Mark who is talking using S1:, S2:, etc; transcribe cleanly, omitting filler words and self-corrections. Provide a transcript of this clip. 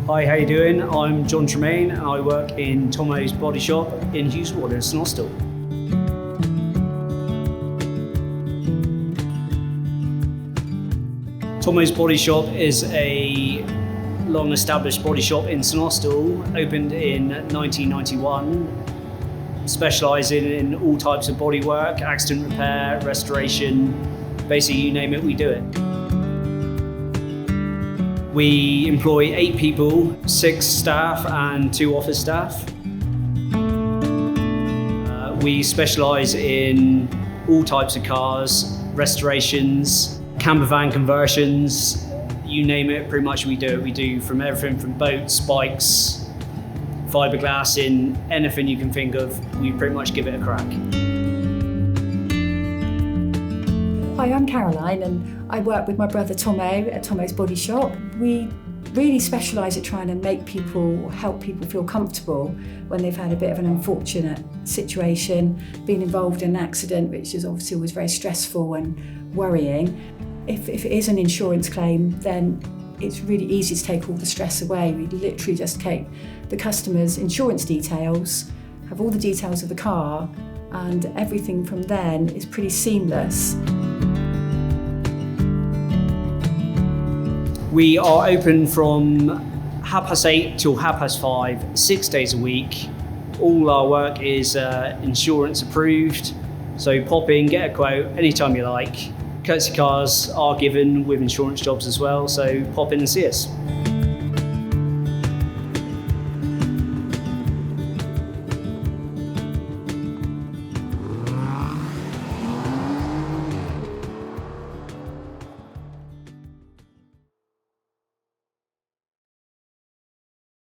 S1: Hi, how you doing? I'm John Tremaine and I work in Tommo's BodyShop in Hewaswater, in Austell. Tommo's BodyShop is a long-established body shop in St Austell, opened in 1991, specialising in all types of bodywork, accident repair, restoration, basically you name it, we do it. We employ 8 people, 6 staff and 2 office staff. We specialise in all types of cars, restorations, camper van conversions, you name it, pretty much we do it. We do from everything from boats, bikes, fiberglass, in anything you can think of, we pretty much give it a crack.
S2: Hi, I'm Caroline and I work with my brother Tommo at Tommo's BodyShop. We really specialise at trying to help people feel comfortable when they've had a bit of an unfortunate situation, been involved in an accident, which is obviously always very stressful and worrying. If it is an insurance claim, then it's really easy to take all the stress away. We literally just take the customer's insurance details, have all the details of the car, and everything from then is pretty seamless.
S1: We are open from 8:30 till 5:30, 6 days a week. All our work is insurance approved, so pop in, get a quote anytime you like. Courtesy cars are given with insurance jobs as well, so pop in and see us.